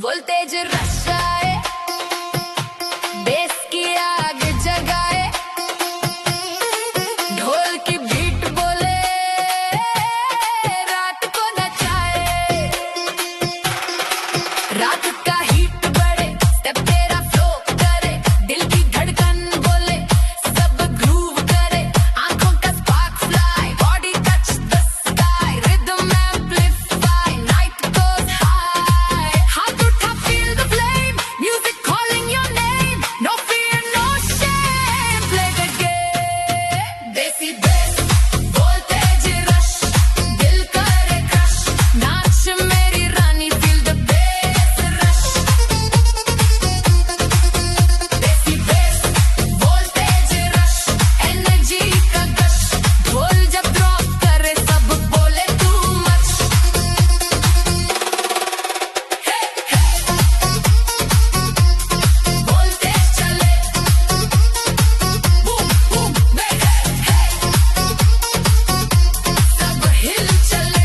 Voltage rush आए, base की आग जगाए, ढोल की बीट बोले, रात को नचाए। रात का हीट बढ़े, स्टेप तेरा फ्लो करे, दिल की धड़कन बोले, सब ग्रूव करे, आंखों का spark fly, body touch the sky, rhythm amplify, night goes high. हाथ उठा feel the flame, music calling your name, no fear no shame, play the game. Desi bass, voltage rush, दिल करे क्रश, नाच मेरी रानी, feel the bass rush. Desi bass, voltage rush, energy का gush, ढोल जब ड्रॉप करे सब बोले टू मच। वोल्टेज चले, बूम बूम में सब हिल चले।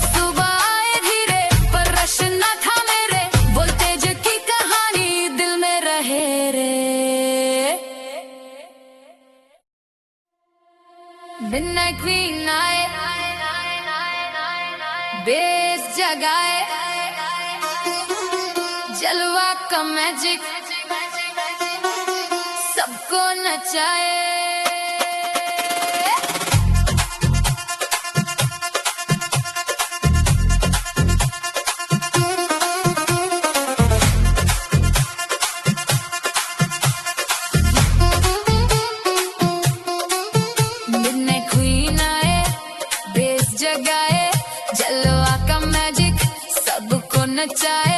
सुबह आए धीरे पर रश न था मेरे, वोल्टेज की कहानी दिल में रहे रे। मिडनाइट क्वीन आए, बेस जगाए, जलवा का मैजिक सबको नचाए। मिडनाइट क्वीन आए, बेस जगाए, जलवा का मैजिक सबको नचाए।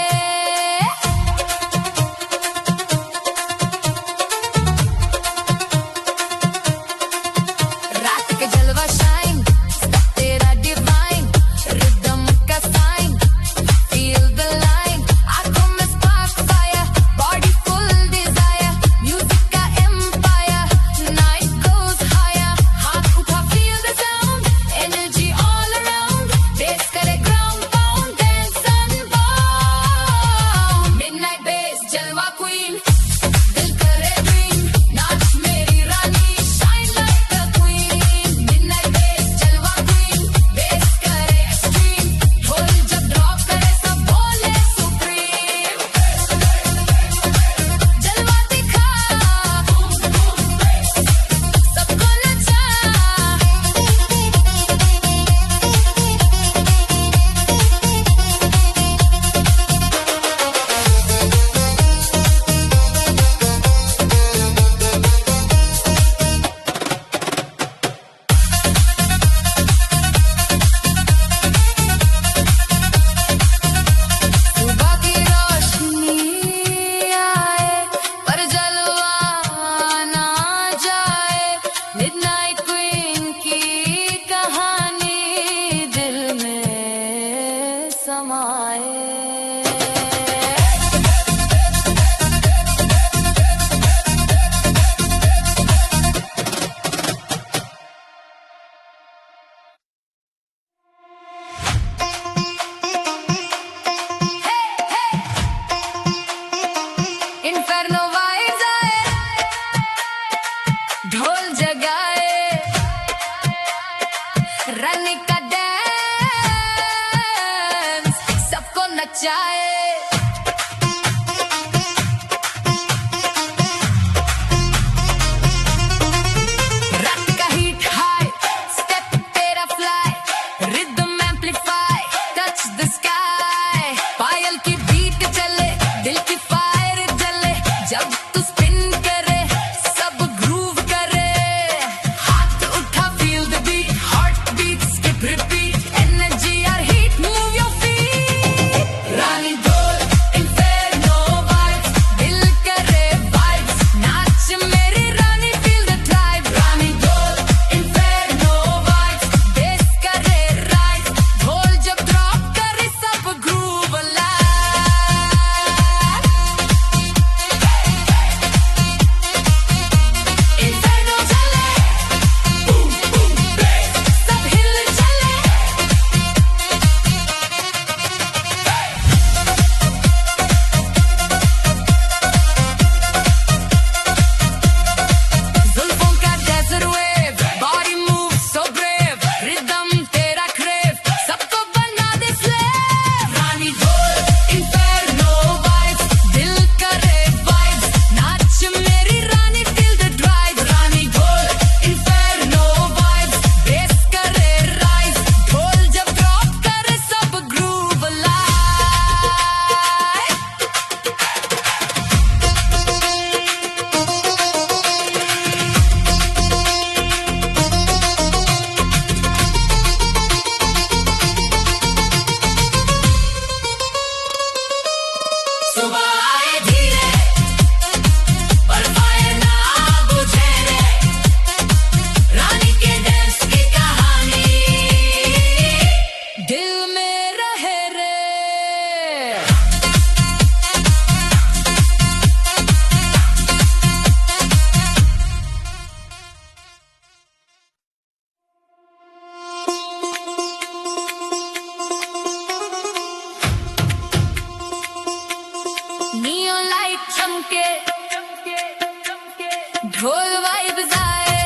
ढोल वाइब्स आए,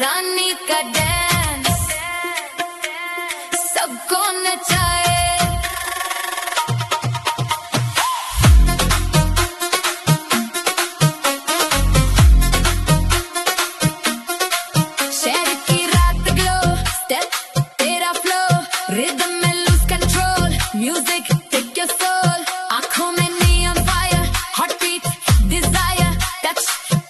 रानी का डांस सबको नचाए। शहर की रात ग्लो, स्टेप तेरा फ्लो, रिदम में lose control, music take your soul. आंखों में neon fire, hot beat desire, touch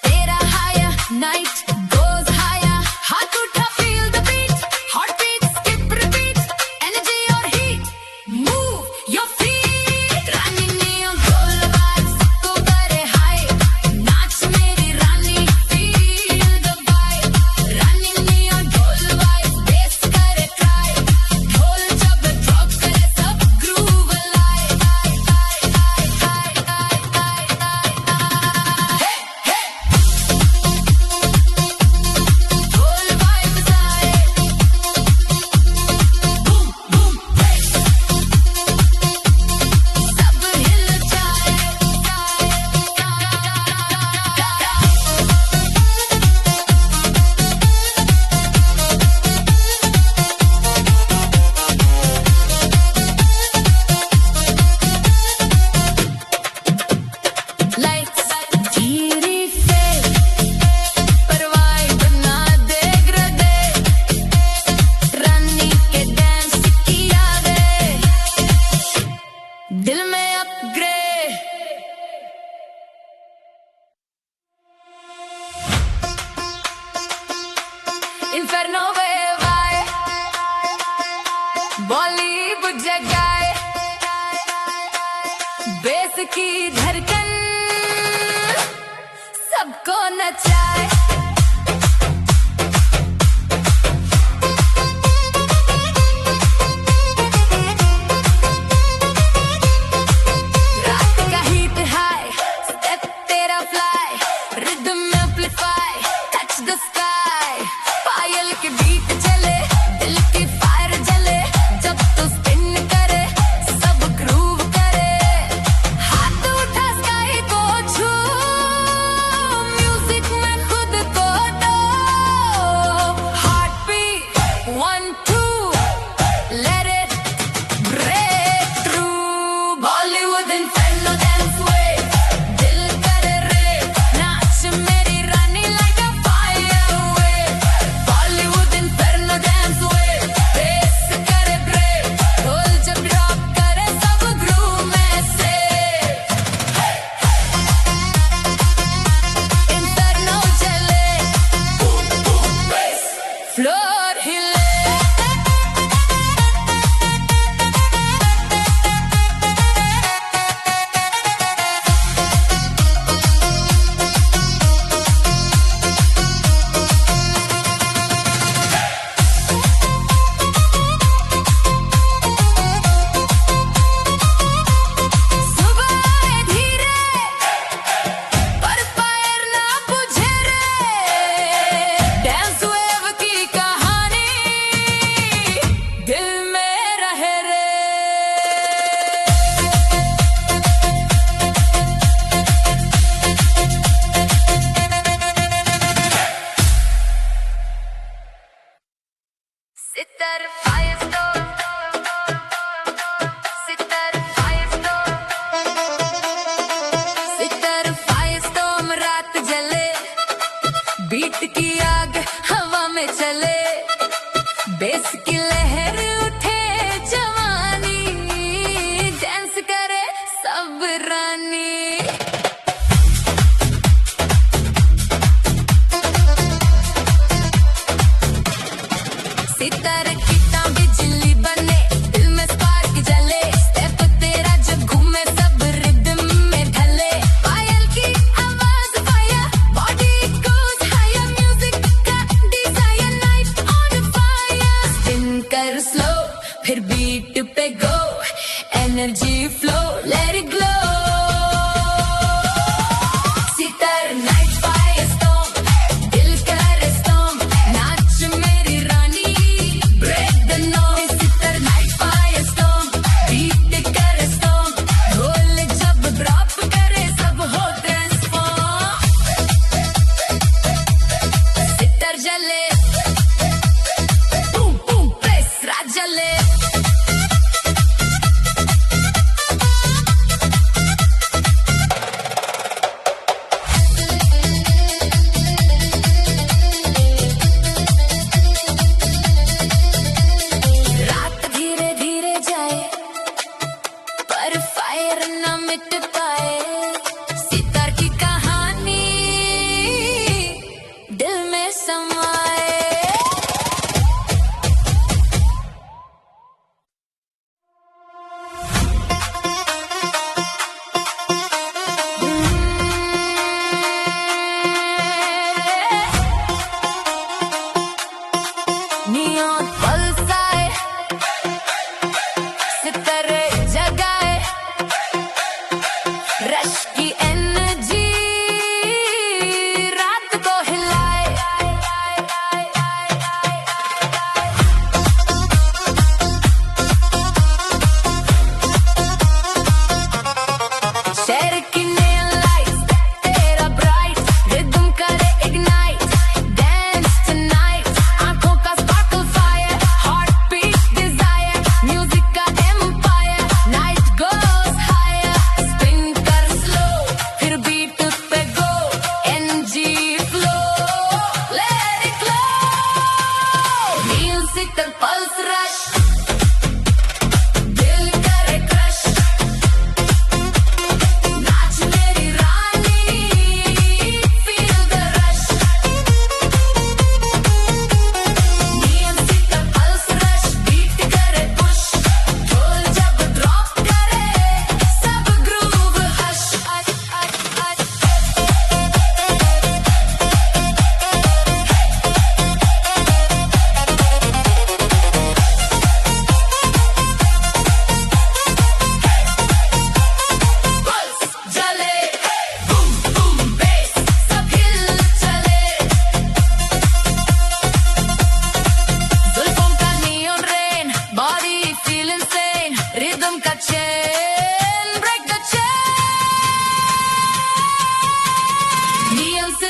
तेरा हायर, नाइट गोज हायर। हाथ उठा feel the beat, hot beat skip repeat, energy और हीट, मूव योर फीट। रानी neon goal vibes को करे high, नाच मेरी रानी फील द वाइब। रानी नियॉन गोल वाइब्स बेस करे ट्राई, ढोल जब ड्रॉप करे सब ग्रूव लाए। ढोल वाइब्स आए, बूम बूम बेस, सब हिल जाए। Lights धीरे से पर वाइब ना degradate, रानी के डांस की यादें दिल में अपग्रेड। Inferno wave आए, बॉलीवुड जगाए, बेस की धड़कन सबको नचाए। रात का हीट हाई, स्टेप तेरा फ्लाई, रिदम में एम्पलीफाई, टच द स्काई। पायल के बीट चले, दिल की फायर जले, जब तू स्पिन करे सब ग्रूव करे। हाथ उठा स्काई को छू, म्यूजिक में खुद को दो। Heart beat 1 2, let it break through। Bollywood inferno dance wave, दिल करे रेव, नाच मेरी रानी like a fire wave। Bollywood inferno dance wave, bass करे ब्रेव, ढोल जब ड्रॉप करे सब ग्रूव में से। इंफर्नो चले, बूम बूम बेस, फ्लोर हिले। सुबह आए धीरे, पर फायर ना बुझे रे। डांस वेव की कहानी दिल में रहे रे। Sitar Firestone, sitar Firestone, sitar Firestone. रात जले, बीट की आग हवा में चले, बेस की लहर उठे जवानी, डांस करे सब रानी। सितारे की तां बिजली बने, दिल में स्पार्क जले, स्टेप तेरा जब घूमे सब रिदम में ढले। पायल की आवाज fire, body goes higher, music का desire, night on fire. Spin कर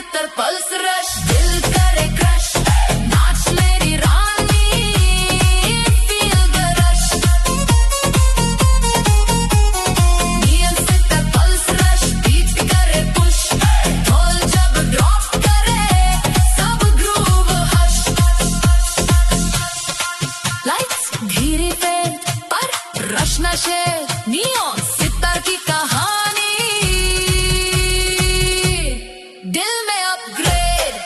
सितर पल्स रश दिल करे क्रश नाच मेरी रानी feel the rush नियम सितर पल्स रश बीट करे पुश ढोल जब ड्रॉप करे सब ग्रूव हश लाइट्स धीरे पे पर रश नशे नियॉन सितार की कहानी दिल में अपग्रेड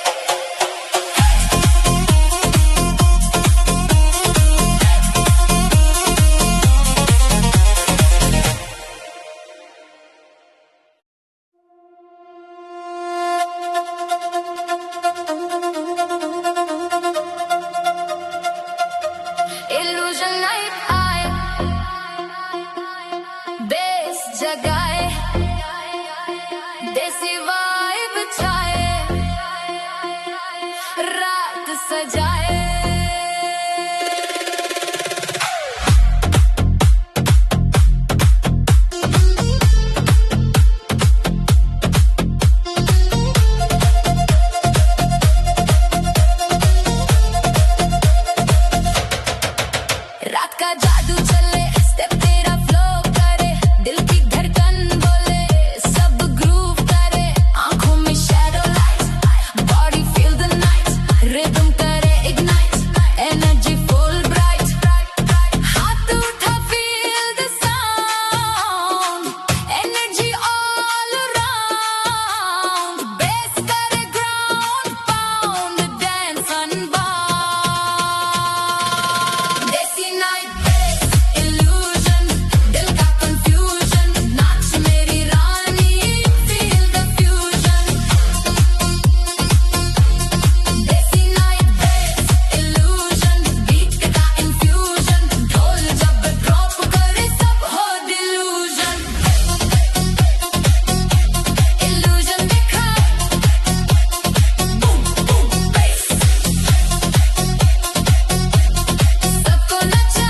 illusion night आए बेस जगाए देसी वाइब छाए रात सजाए रात का जादू चले स्टेप तेरा फ्लो करे दिल की धड़कन बोले सब ग्रूव करे आंखों में shadow light body feel the night rhythm करे इग्नाइट एनर्जी फुल ब्राइट हाथ उठा feel the sound energy all around bass करे ग्राउंड पाउंड डांस अनबाउंड देसी नाइट बेस illusion दिल का confusion नाच मेरी रानी feel the fusion देसी नाइट बेस illusion बीट का infusion ढोल जब ड्रॉप करे सब हो delusion illusion दिखा boom boom bass सबको नचा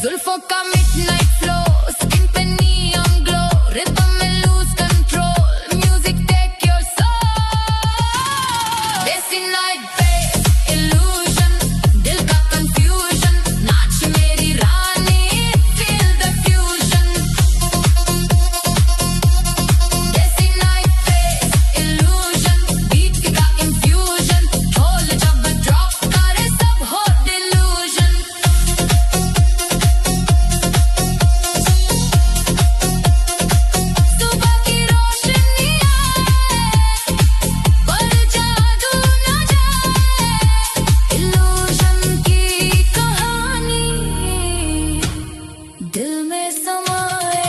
जुल्फों का midnight flow स्किन पे neon glow rhythm में lose control music take your soul देसी night bass illusion दिल का confusion नाच मेरी रानी feel the fusion देसी night bass illusion beat का infusion ढोल जब drop करे सब हो delusion सुबह की रोशनी आए पर जादू न जाए illusion की कहानी दिल में समाए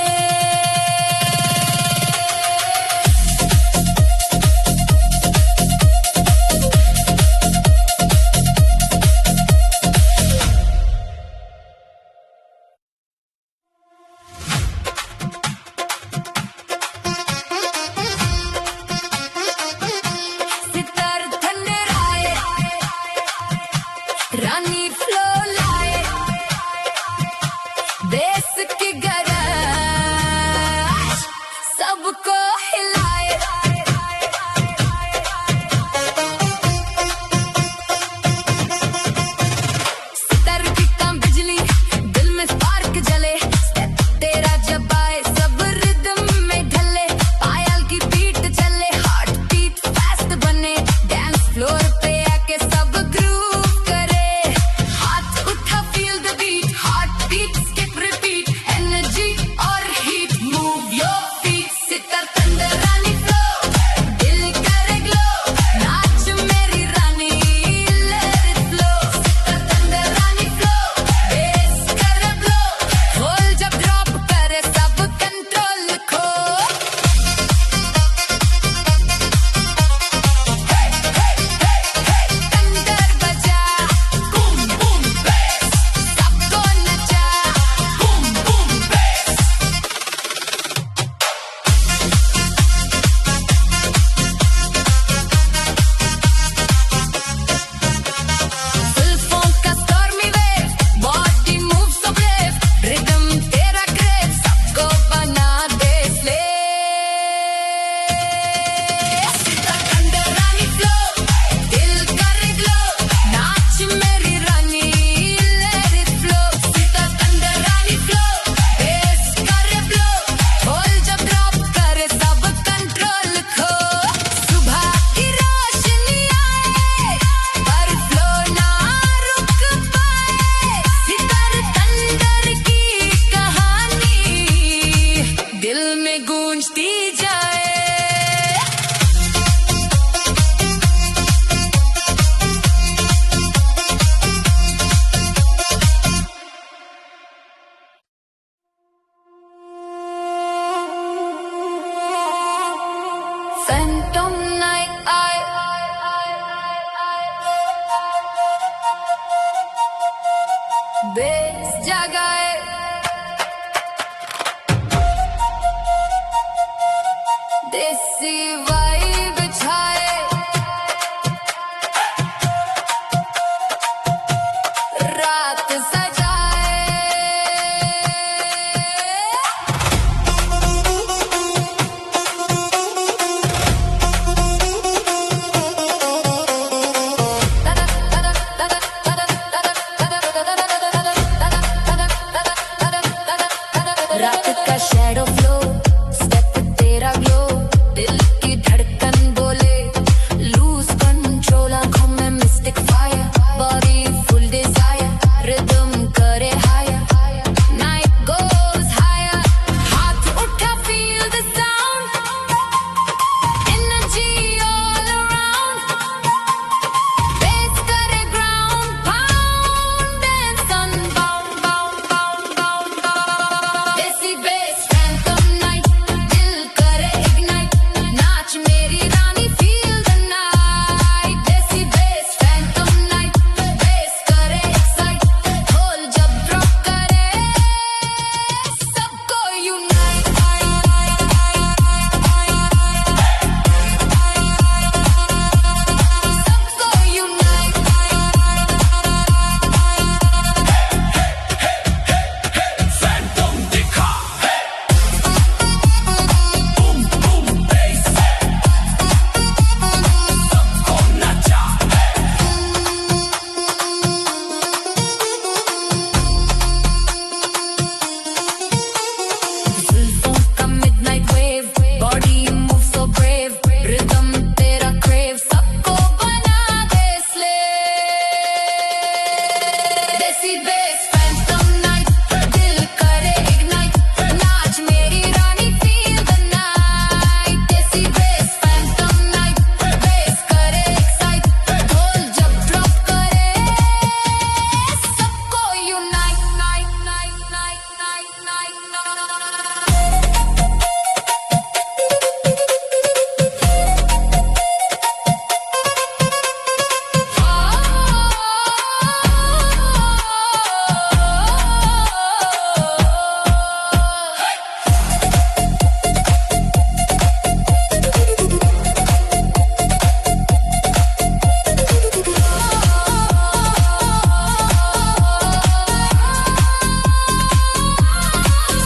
सितार थंडराए रानी फ्लो लाए देश की गरज सबको हिलाए सितार की काम बिजली दिल में स्पार्क जले स्टेप तेरा जब आए सब रिदम में ढले पायल की बीट चले हार्ट बीट फास्ट बने डांस फ्लोर पे आके सब ग्रूव करे हाथ बेस जगाए देसी वाइब छाए रात सजाए रात का शैडो फ्लो स्टेप तेरा ग्लो दिल की धड़कन बोले लूज कंट्रोल आंखों में mystic fire body full desire rhythm करे हायर नाइट गोज हायर हाथ उठा feel the sound energy all around bass करे ground pound dance unbound bound bound bound desi bass phantom night दिल करे इग्नाइट नाच मेरी रानी feel the night desi bass phantom night bass करे एक्साइट ढोल जब ड्रॉप करे सबको यूनाइट सबको यूनाइट फैंटम दिखा है बूम बूम बेस सबको नचा है जुल्फों का midnight wave body move so brave rhythm तेरा क्रेव सबको बना दे स्लेव देसी बेस फैंटम नाइट दिल करे इग्नाइट नाच मेरी रानी feel the night desi bass phantom night bass करे एक्साइट ढोल जब ड्रॉप करे सबको unite night night night night night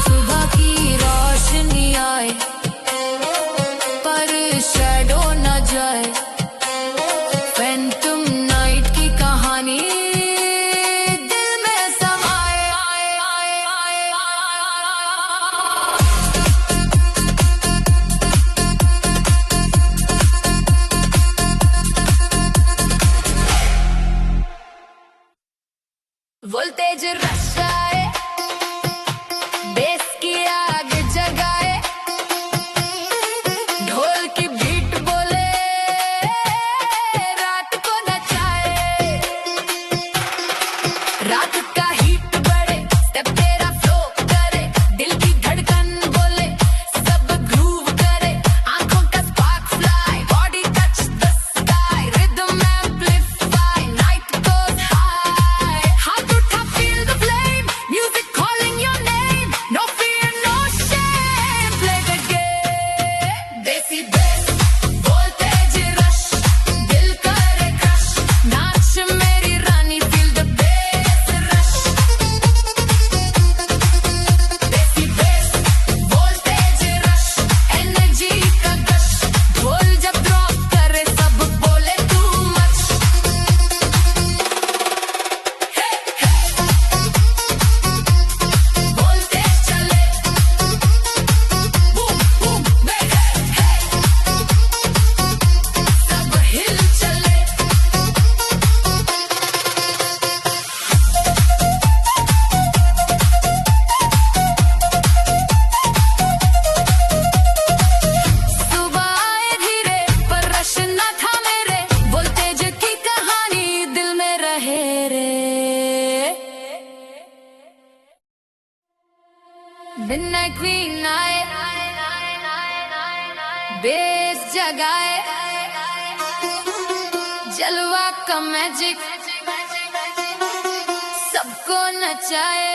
सुबह की रोशनी आए पर शैडो न जाए फैंटम नाइट की कहानी दिल में समाए वोल्टेज रश आए बेस की आग जगाए ढोल की बीट बोले रात को नचाए रात का हीट बढ़े स्टेप तेरा फ्लो करे दिल की धड़कन बोले सब ग्रूव करे आंखों का spark fly body touch the sky rhythm amplify night goes high हाथ उठा feel the flame music calling your name no fear no shame play the game desi bass voltage rush दिल करे क्रश नाच मेरी रानी feel the bass rush desi bass voltage rush energy का gush ढोल जब ड्रॉप करे सब बोले टू मच बोलते चले बूम बूम सब हिल चले सुबह आए धीरे पर रश न था मेरे वोल्टेज की कहानी दिल में रहे रे मिडनाइट क्वीन आए बेस जगाए जलवा का मैजिक सबको न नचाए।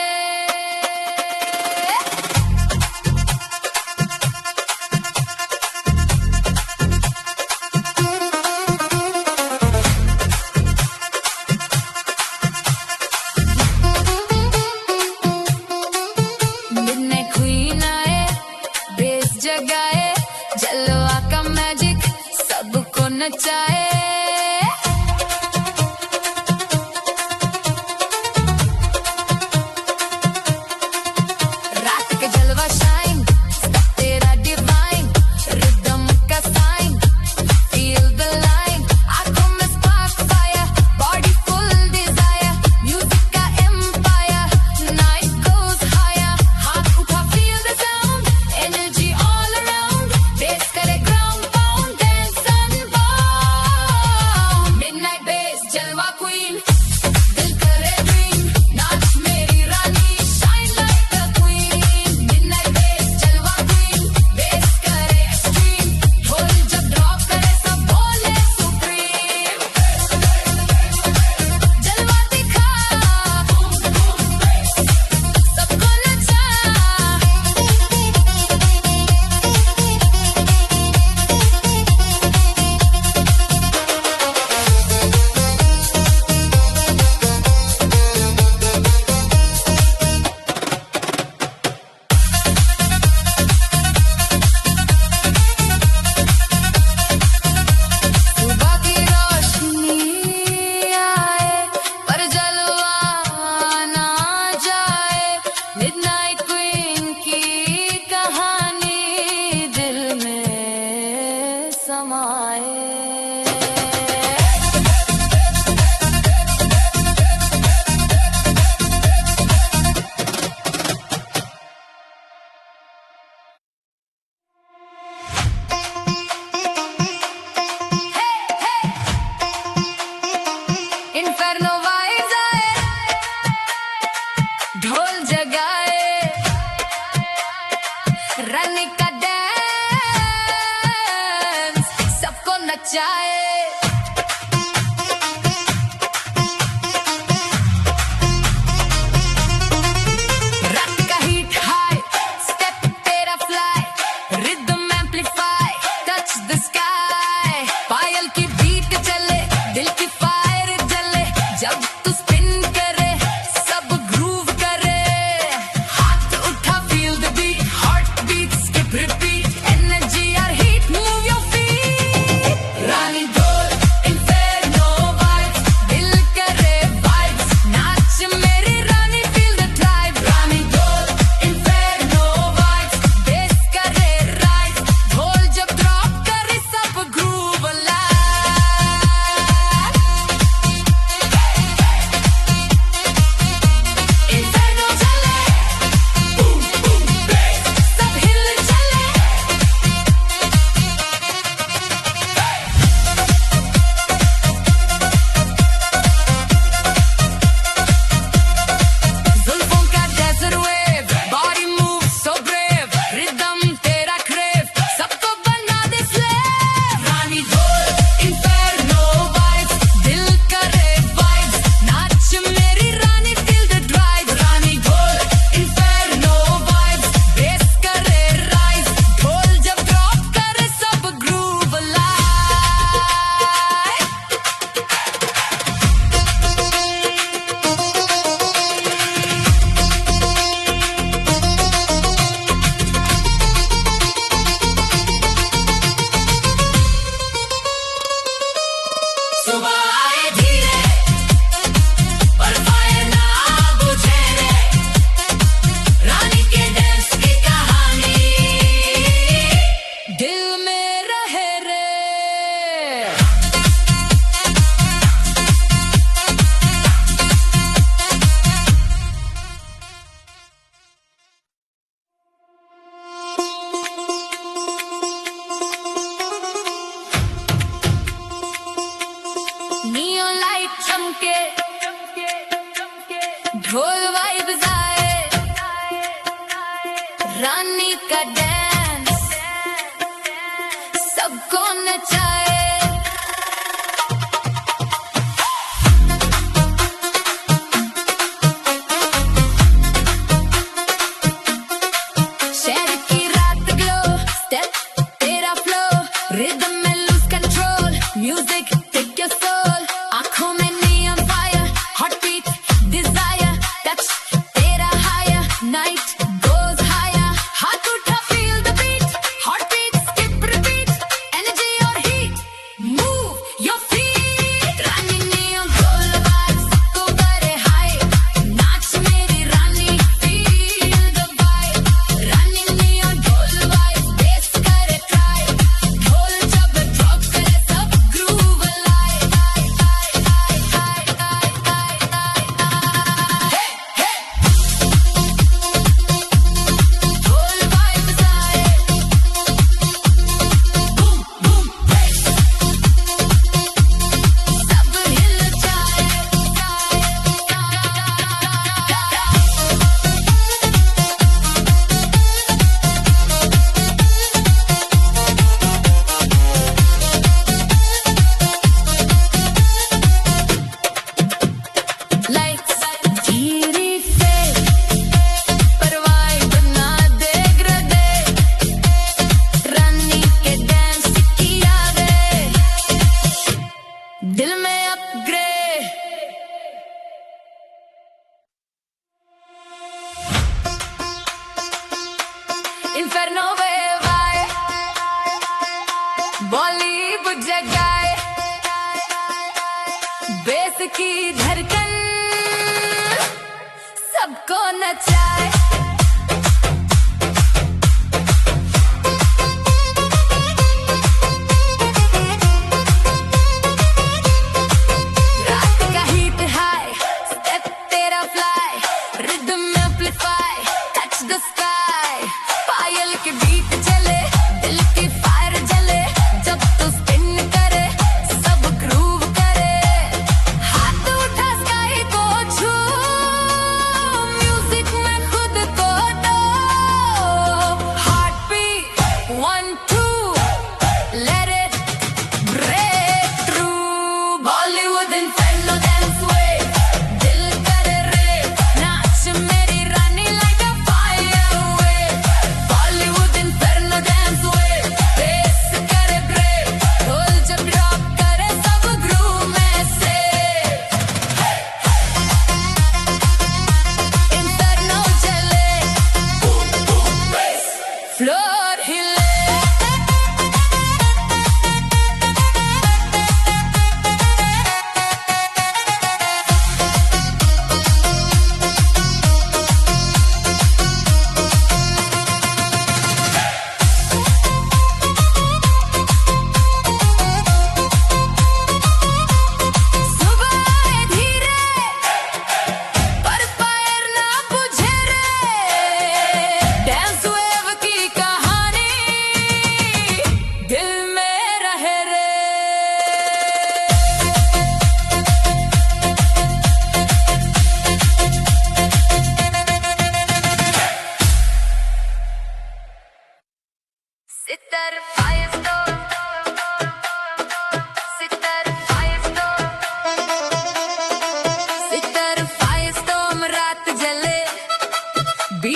Midnight Queen आए, बेस जगाए, जलवा का मैजिक सबको नचाए। रात के जलवा शाइन, तेरा डिवाइन, रिदम का साइन, फील द लाइन, आंखों में spark fire, body full desire, music का एम्पायर, नाइट गोज हायर, हाथ उठा feel the sound, energy all around, bass करे ground pound, dance unbound, midnight bass जलवा क्वीन, दिल करे ड्रीम, नाच मेरी रानी, shine like a queen, midnight bass जलवा क्वीन, बेस करे एक्सट्रीम, ढोल जब ड्रॉप करे सब बोले सुप्रीम, जलवा दिखा, सबको नचा। सुबह की रोशनी आए, पर जलवा ना जाए, मिडनाइट क्वीन की कहानी दिल में समाए। इन्फर्नो वाइब्स आए, ढोल जगाए, रानी का डांस सबको नचाए। रात का हीट हाई, स्टेप तेरा fly, rhythm amplify, touch the sky, पायल की बीट चले, दिल की फायर जले, जब तू स्पिन करे सब ग्रूव करे, हाथ उठा feel the beat, heart beat skip repeat, energy और हीट मूव योर फीट, रानी ढोल इन्फर्नो वाइब्स, दिल करे वाइब्स, नाच मेरी रानी फील द ट्राइब, रानी ढोल इन्फर्नो वाइब्स, बेस करे राइज, ढोल जब ड्रॉप करे सब ग्रूव लाइव, इन्फर्नो चले, सब हिल चले। जुल्फों का desert wave, body move so brave, rhythm तेरा crave, सबको बना दे slave, रानी ढोल inferno vibes, दिल करे vibes, नाच मेरी रानी feel the drive, रानी ढोल inferno vibes, bass करे rise, ढोल जब drop करे सब groove alive। सुबह आए धीरे, पर फायर ना बुझे रे, रानी के डांस की कहानी दिल में रहे रे। नियॉन लाइट चमके, ढोल वाइब्स आए, रानी का डांस सबको नचाए।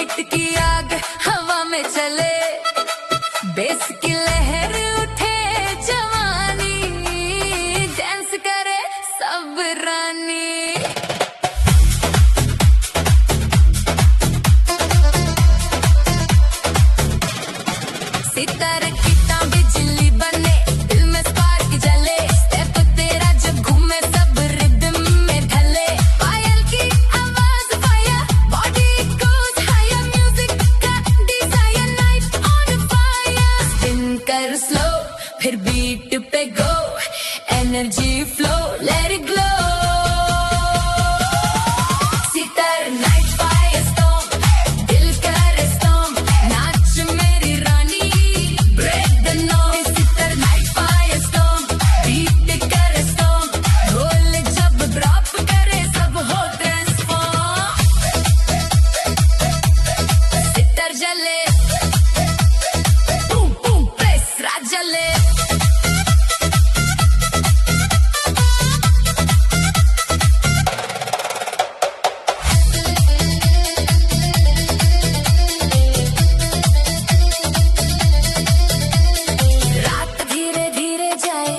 बीट की आग हवा में चले, बेस की लहर उठे जवानी, डांस करे सब रानी। सितारे की तां बिजली बने, दिल में स्पार्क जले, स्टेप तेरा जब घूमे सब रिदम में ढले। पायल की आवाज fire, body goes higher, music का desire, night on fire. Spin कर स्लो, फिर बीट पे go, energy flow, let it glow. Sitar night fire storm, दिल करे स्टॉर्म, नाच मेरी रानी, break the noise. Sitar night fire storm, beat करे स्टॉर्म, ढोल जब ड्रॉप करे सब हो ट्रांसफॉर्म। सितार जले, बूम बूम बेस राज जले। रात धीरे धीरे जाए,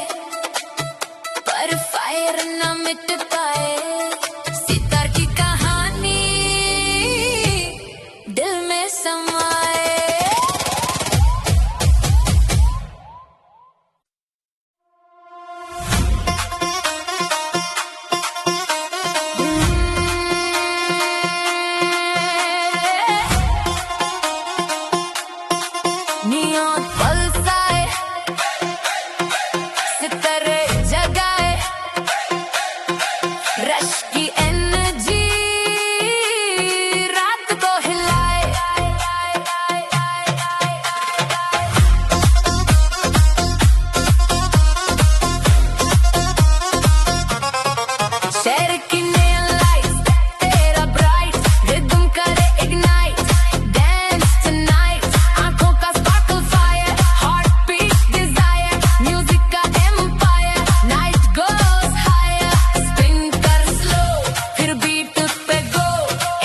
पर फायर न मिट पाए। सितार की कहानी दिल में समाए। नियॉन पल्स आए, सितारे जगाए, रश की एनर्जी रात को हिलाए। शहर की neon lights, तेरा bright, rhythm करे ignite, dance tonight, आंखों का sparkle fire, heartbeat desire, music का empire, night goes higher, spin कर slow, फिर beat पे go,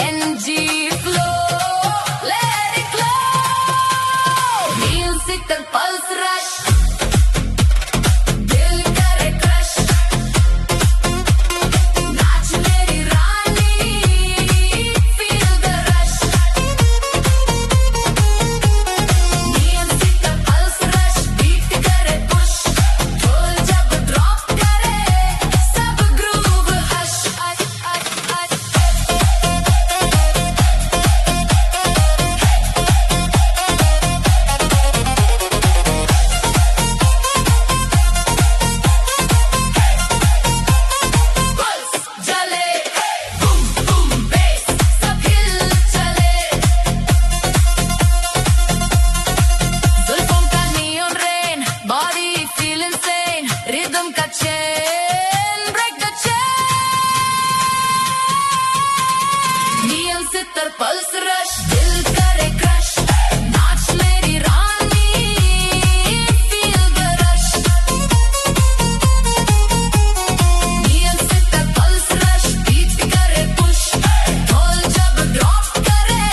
energy flow, let it glow, music का pulse rush, दिल करे crush, नाच मेरी रानी, feel the rush, music का pulse rush, beat करे push, ढोल जब drop करे सब groove hush, pulse जले, boom boom bass सब हिल चले। जुल्फों का neon rain, body feel insane, rhythm का chain, break the chain। Neon sitar pulse rush, दिल करे crush, नाच मेरी रानी, feel the rush। Neon sitar pulse rush, beat करे push, ढोल जब drop करे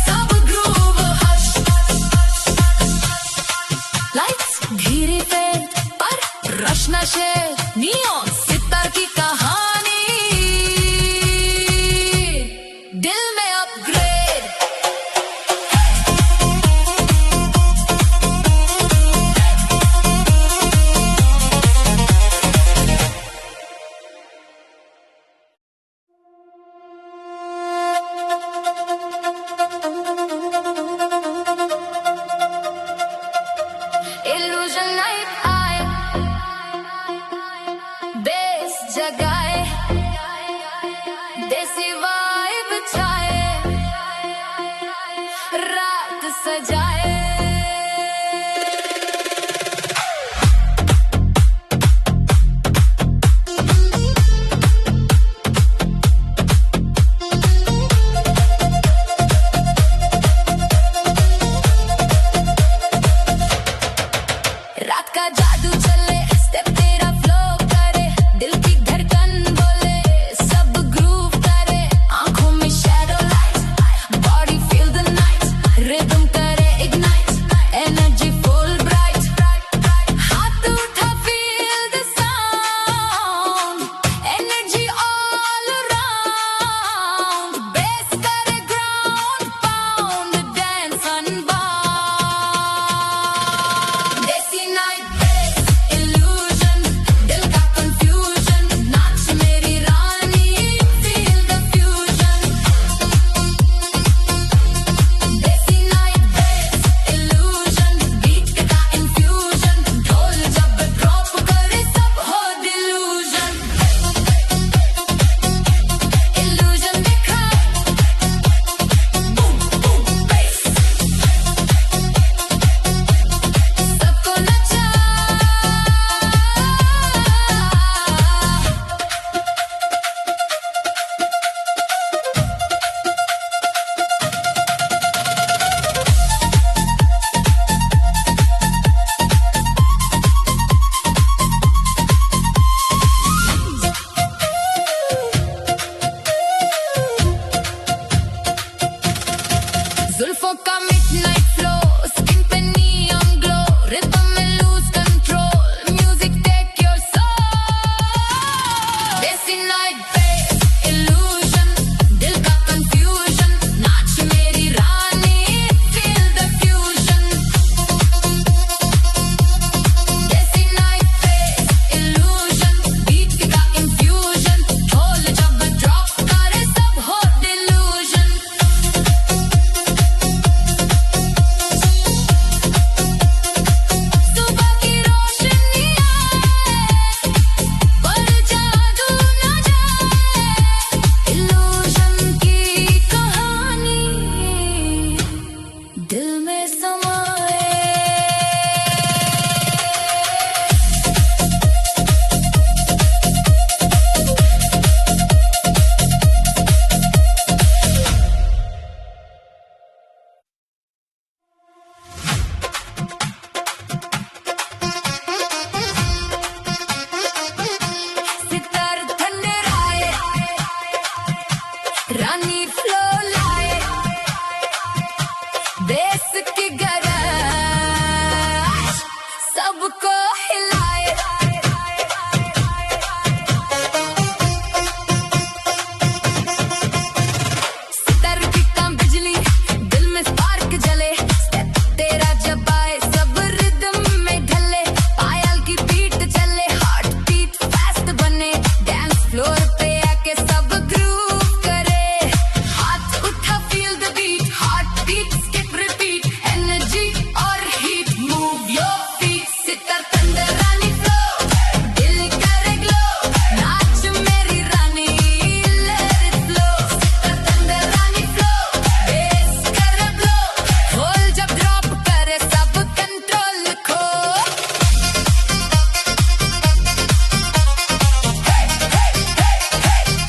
सब groove hush। Lights धीरे fade, पर rush नशे, neon सितार की कहानी दिल में upgrade। Illusion night आए, बेस जगाए, देसी vibe छाए, रात सजाए। रात का जादू चले, स्टेप तेरा फ्लो करे, दिल की धड़कन बोले सब ग्रूव करे, रानी फ्लो लाए देश की गरज सबको हिलाए सितार की काम बिजली दिल में स्पार्क जले स्टेप तेरा जब आए सब रिदम में ढले पायल की बीट चले हार्ट बीट फास्ट बने डांस फ्लोर पे आके सब ग्रूव करे हाथ उठा feel the beat heart beat skip repeat energy और heat move your feet sitar thunder रानी फ्लो दिल करे ग्लो नाच मेरी रानी let it flow sitar thunder रानी फ्लो बेस करे ब्लो होल जब ड्रॉप करे सब कंट्रोल खो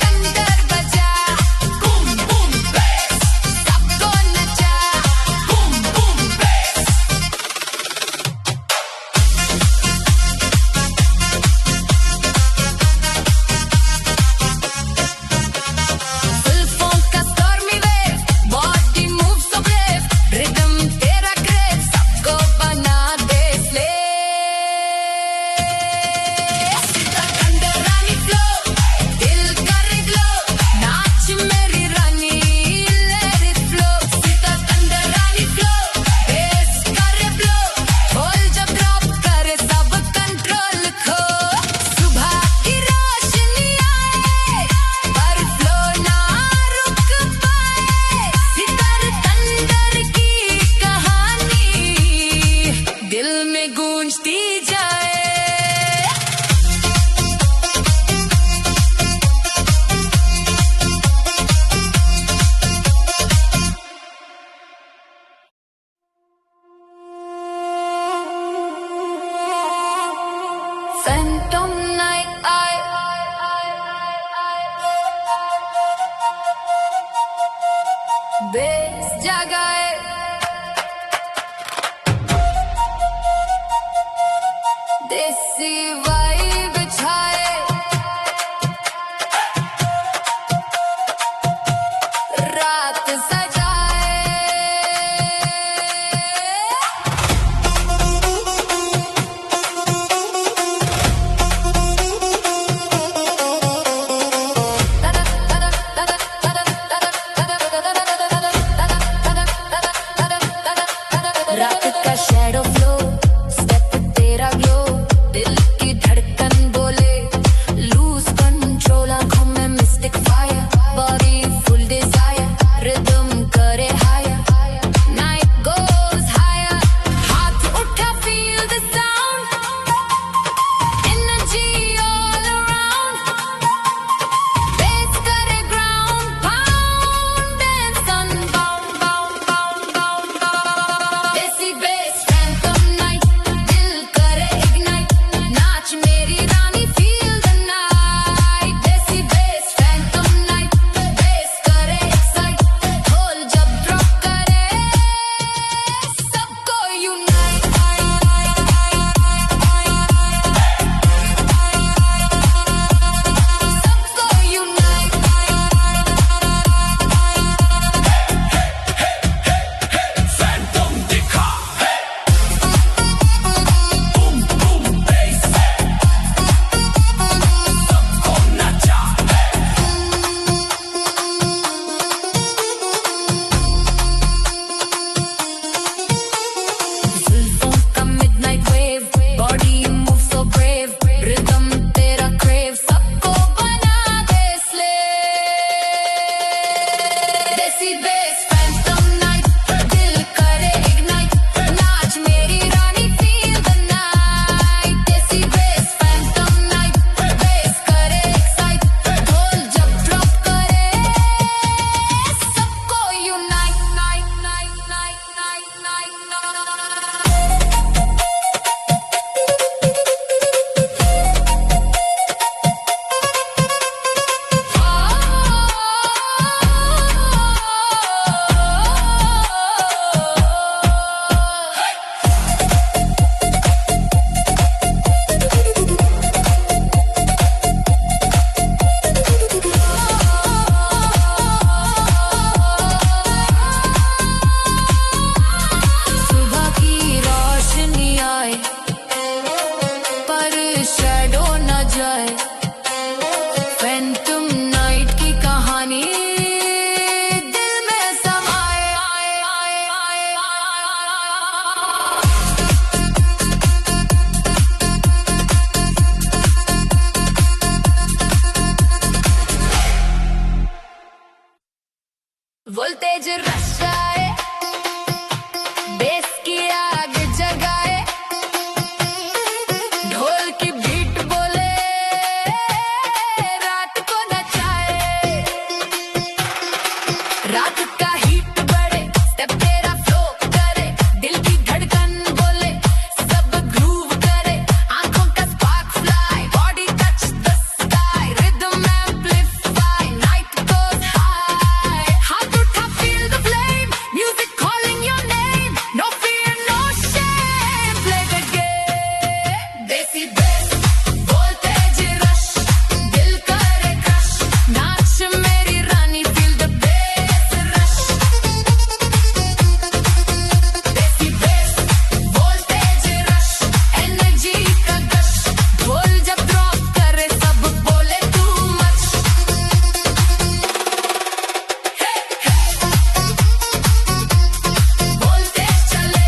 थंडर बजा Boom boom bass. सबको नचा Boom boom bass. Full form का stormy wave body move so brave rhythm तेरा crave सबको बना दे slave सितार थंडर रानी flow दिल करे glow नाच मेरी रानी let it flow sitar thunder Rani flow bass करे blow ढोल जब drop करे सब control खो सुबह की रोशनी आए पर flow ना रुक पाए सितार थंडर की कहानी दिल में गूंजती जाए Phantom night बेस जगाए देसी वाइब छाए रात सजाए रात का शैडो फ्लो स्टेप तेरा ग्लो दिल की धड़कन बोले लूज कंट्रोल आंखों में mystic fire body full desire rhythm करे हायर नाइट गोज हायर हाथ उठा feel the sound energy all around bass करे ground pound dance unbound bound bound bound desi bass phantom night दिल करे इग्नाइट नाच मेरी रानी feel the night desi bass phantom night bass करे एक्साइट ढोल जब ड्रॉप करे सबको यूनाइट सबको यूनाइट Phantom दिखा है. Boom boom bass. सबको नचा है. Full funk का midnight wave body move so brave rhythm तेरा crave सबको बना दे slave देसी bass phantom night दिल करे ignite नाच मेरी रानी feel the night देसी bass phantom night bass करे excite ढोल जब drop करे सबको unite night night night night night voltage rush आए, बेस की आग जगाए, ढोल की बीट बोले, रात को नचाए। रात का हीट बढ़े, स्टेप तेरा फ्लो करे, दिल की धड़कन बोले, सब ग्रूव करे, आंखों का spark fly, body touch the sky, rhythm amplify, night goes high. हाथ उठा, feel the flame, music calling your name, no fear no shame, play the game. Desi bass, voltage rush, दिल करे क्रश, नाच मेरी रानी, feel the bass rush. Desi bass, voltage rush, energy का gush, ढोल जब ड्रॉप करे सब बोले टू मच। वोल्टेज चले,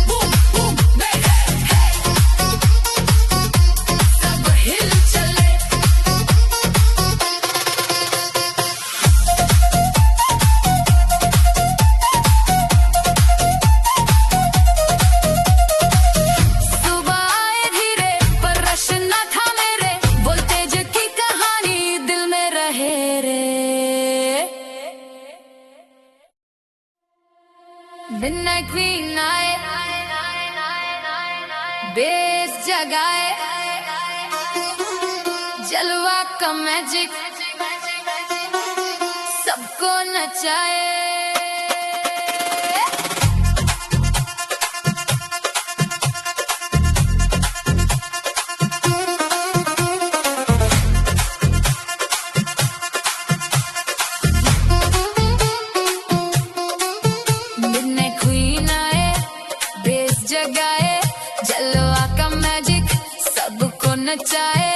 बूम बूम बेस, सब हिल चले। सुबह आए धीरे पर रश न था मेरे, वोल्टेज की कहानी दिल में रहे रे। मिडनाइट क्वीन आए, बेस जगाए, जलवा का मैजिक सबको नचाए। मिडनाइट क्वीन आए, बेस जगाए, जलवा का मैजिक सबको नचाए।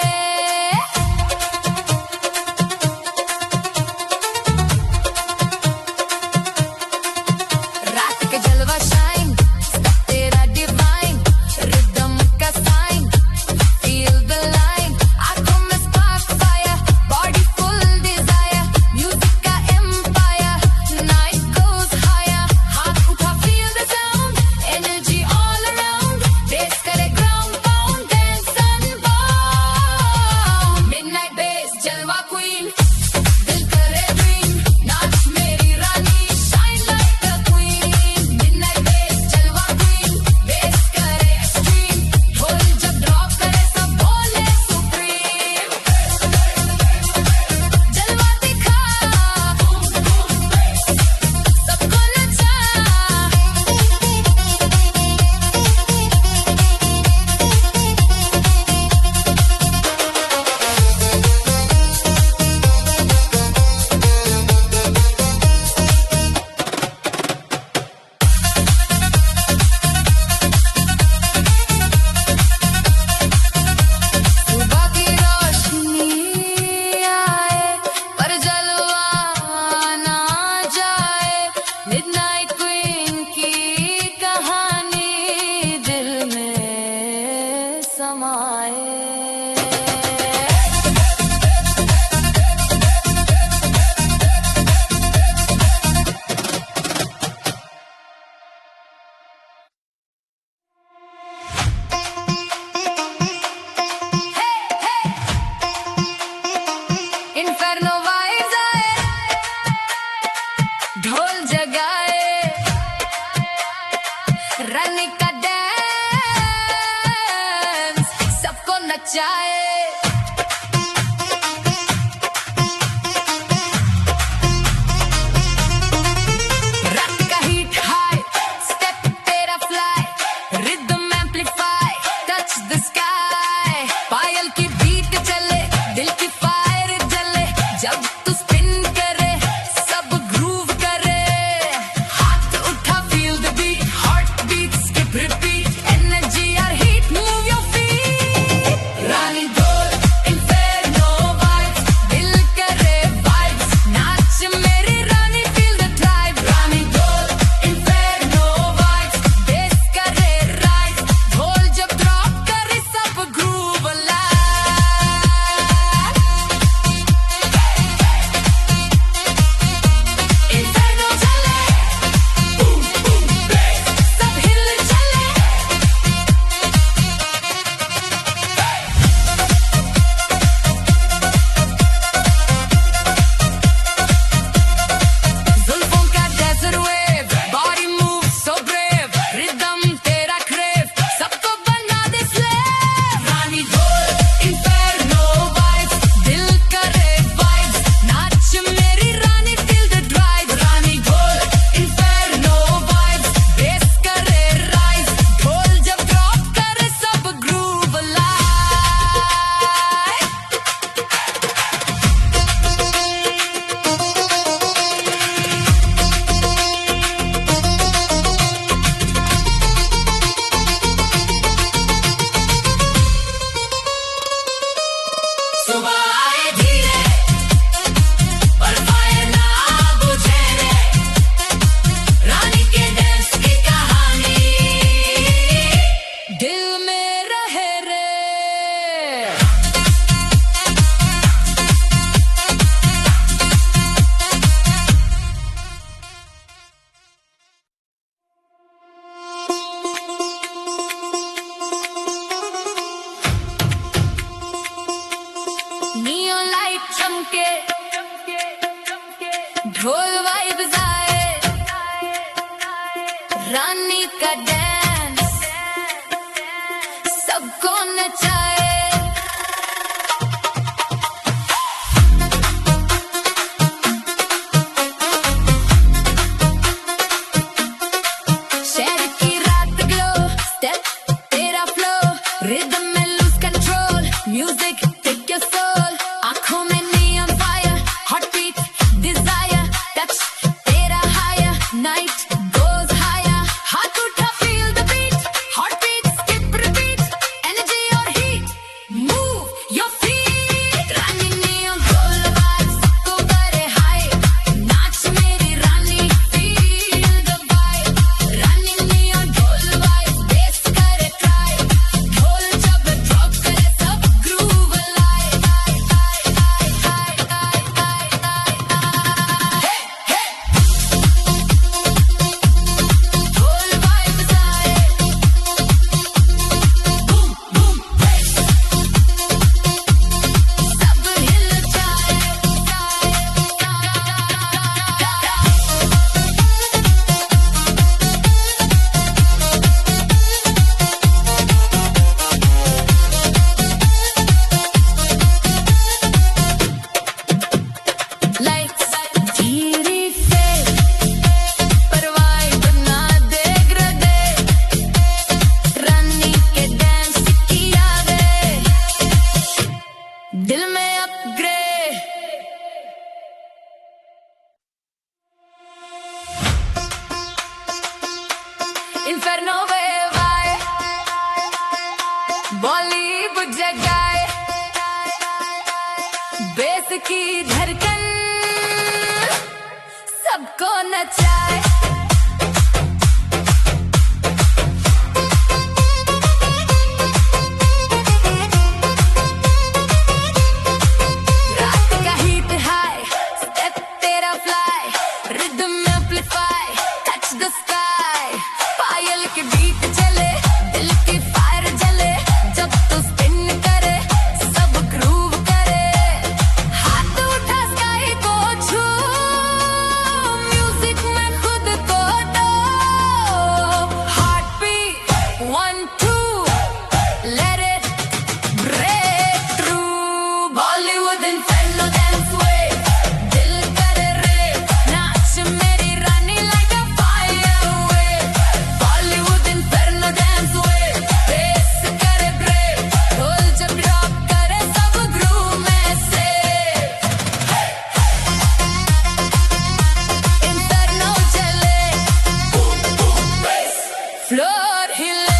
ढोल वाइब्स आए, रानी का डांस सबको नचाए। शहर की रात ग्लो, स्टेप तेरा फ्लो, रिदम में lose control, music take your soul. आंखों में neon fire, hot beat desire, touch तेरा हायर, नाइट गोज हायर। हाथ उठा feel the beat, hot beat skip repeat, energy और हीट, मूव योर फीट। रानी neon goal vibes को करे high, नाच मेरी रानी फील द वाइब। रानी नियॉन गोल वाइब्स बेस करे ट्राई, ढोल जब ड्रॉप करे सब ग्रूव लाए। ढोल वाइब्स आए, बूम बूम बेस, सब हिल जाए। Lights धीरे से परवाह बना दे ग्रदे, रानी के डांस की यादें दिल में अपग्रेड। Inferno wave आए, बॉलीवुड जगाए, बेस की धड़कन सबको नचाए। रात का हीट हाई, स्टेप तेरा fly, rhythm amplify, touch the sky. पायल के बीट चले, दिल की फायर जले, जब तू स्पिन करे सब ग्रूव करे। हाथ उठा स्काई को छू, म्यूजिक में खुद को दो। Heart beat 1 2, let it break through। Bollywood inferno dance wave, दिल करे रेव, नाच मेरी रानी like a fire wave। Bollywood inferno dance wave, bass करे ब्रेव, ढोल जब ड्रॉप करे सब ग्रूव में से। इन्फर्नो चले, Boom boom bass. फ्लोर हिले।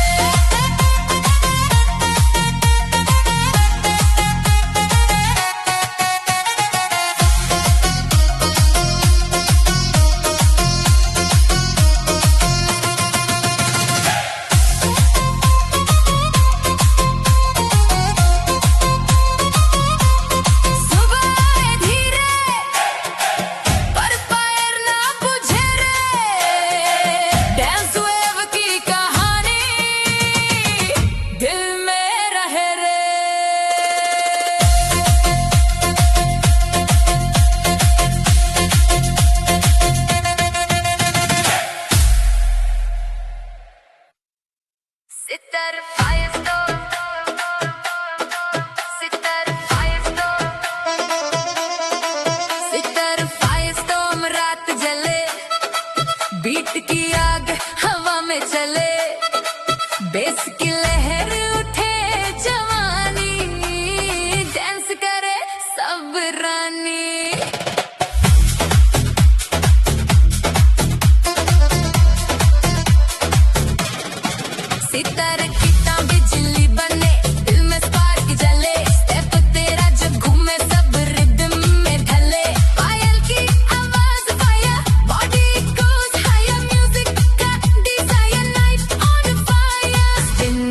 सुबह आए धीरे, पर फायर ना बुझे रे। डांस वेव की कहानी दिल में रहे रे। सितार फायरस्टोर्म, सितार फायरस्टोर्म, सितार फायरस्टोर्म। रात जले, बीट की आग हवा में चले, बेस की लहर उठे जवानी, डांस करे सब रानी। सितारे की तां बिजली बने, दिल में स्पार्क जले, स्टेप तेरा जब घूमे सब रिदम में ढले। पायल की आवाज fire, body goes higher, music का desire, night on fire. Spin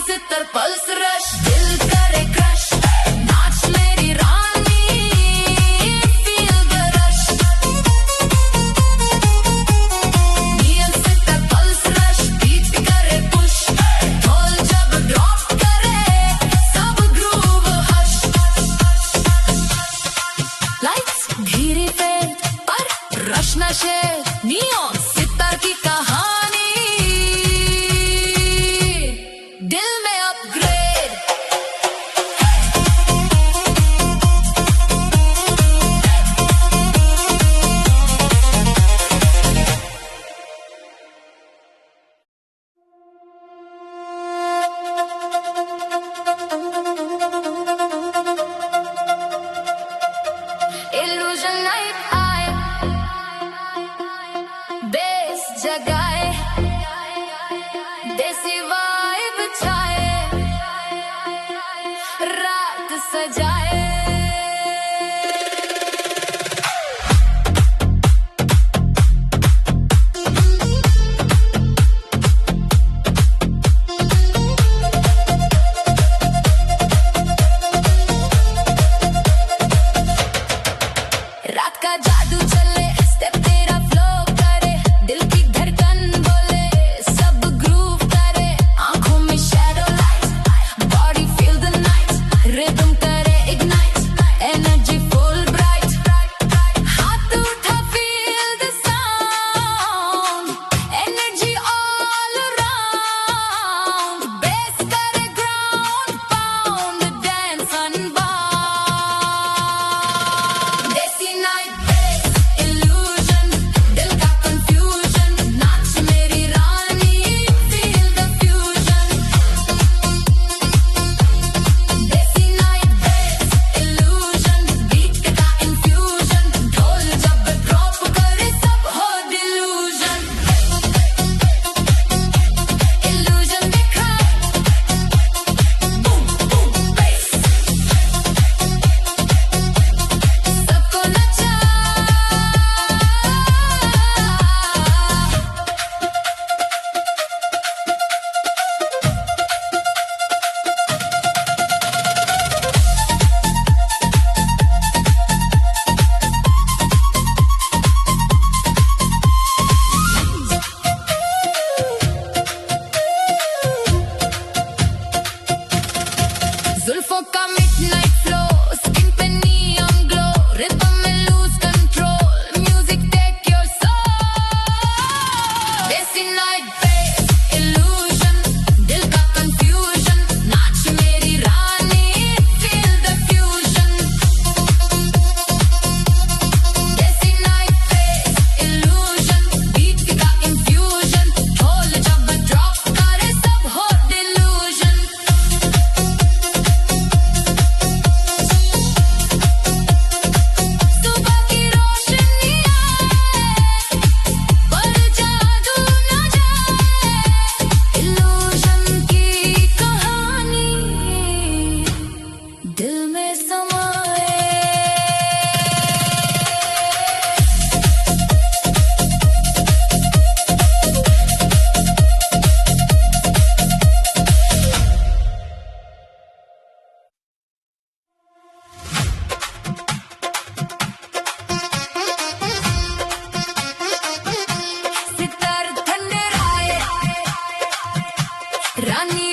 sitar pulse rush दिल करे क्रश नाच मेरी रानी फील द रश नियल सितर पल्स रश बीट करे पुश ढोल जब ड्रॉप करे सब ग्रूव हश लाइट्स धीरे फेड पर रश नशे नियॉन सितार की कहानी दिल में अपग्रेड इल्यूजन नाइट आए बेस जगाए देसी वाइब छाए रात सजाए रात का जादू चले स्टेप तेरा फ्लो करे दिल की धड़कन बोले सब ग्रूव करे आंखों में shadow light body feel the night rhythm करे इग्नाइट एनर्जी फुल ब्राइट हाथ उठा feel the sound energy all around bass करे ग्राउंड पाउंड डांस अनबाउंड देसी नाइट बेस इल्यूजन दिल का कंफ्यूजन नाच मेरी रानी feel the fusion desi night bass illusion beat का इंफ्यूजन ढोल जब ड्रॉप करे सब हो डिल्यूजन इल्यूजन दिखा बूम बूम बेस सबको नचा जुल्फों का मिडनाइट फ्लो स्किन पे नियॉन ग्लो रिदम में lose control music take your soul desi night bass illusion दिल का कंफ्यूजन नाच मेरी रानी feel the fusion desi night bass illusion beat का इंफ्यूजन ढोल जब ड्रॉप करे सब हो डिल्यूजन सुबह की रोशनी आए पर जादू न जाए इल्यूजन की कहानी दिल में समाए सितार थंडराए रानी